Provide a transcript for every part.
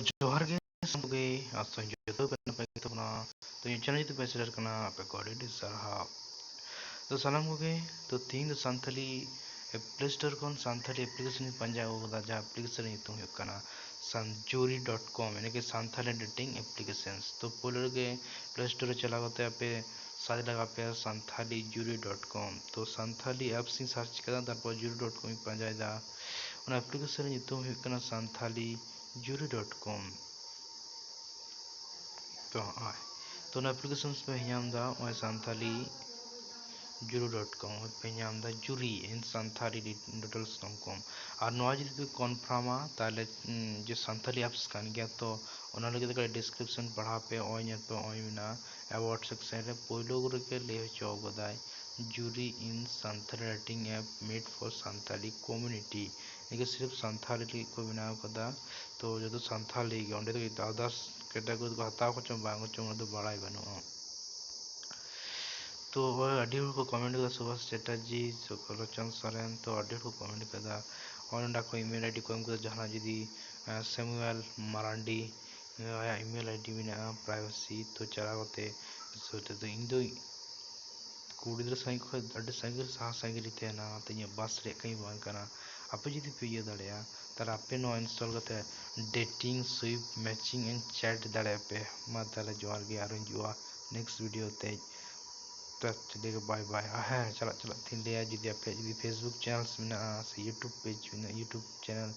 जोहार गे सबगे आसान जो पे तो ना तो ये चैनल तो पैसे करना आप कोडेड सरहा तो सलाम हो गए तो तीन तो संथाली प्ले स्टोर कौन संथाली एप्लीकेशन पंजा होगा जहाँ application itu huyuk kana sanjuri.com यानी कि संथाली डेटिंग एप्लीकेशंस तो पोलर के प्ले स्टोर चला होता है पे साथ लगा पे संथाली juri.com तो संथाली ऐप से सर्च करा तारपर juri.com पंजा दा उन application itu huyuk kana Santhali juri.com तो हाँ तो उन एप्लीकेशंस पे हम दा और संथाली juru.com पे नाम दा जुरी इन संथाली details.com और नॉइज भी कन्फर्म ताले जो संथाली ऐप्स कान गया तो उन्होंने लगे तो डिस्क्रिप्शन पढ़ा पे और यहाँ पे और ना अवार्ड सेक्शन रे पोइलो गुरु के ले चौक दाई जुरी इन Santali rating app made for Santali community ये सिर्फ संथाली को बनाया कदा तो जो तो संथाली के उन्हें तो दादास कैटेगरी को हटाओ कुछ बांगो चुंगा तो बड़ा ही बनो तो वह ऑडियो को कमेंट कर सुभाष चैटर्जी सुकलोचन सोरेन तो ऑडियो को कमेंट कर और उनका कोई ईमेल आईडी को हमको जहाँ जुदी सैमुअल मरांडी या ईमेल आईडी में ना प्राइवेसी तो चला होते सोते तो इन दो कुड़ी दर साइक को अड्डे साइकिल साह साइकिल इतने ना तो ये बस रे कहीं बांग करना आप जुदी पिए दड़िया तर आपे नो इंस्टॉल करते dating swipe matching and chat दड़े पे माताला जोर के आरन जुआ नेक्स्ट वीडियो ते चलिए बाय बाय है चला चला तीन लिया जुदी आप जुदी फेसबुक चैनल्स में ना से यूट्यूब पेज में यूट्यूब चैनल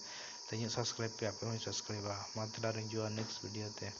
तो ये सब्सक्राइब पे आप सब्सक्राइब माताला रंजुआ नेक्स्ट वीडियो ते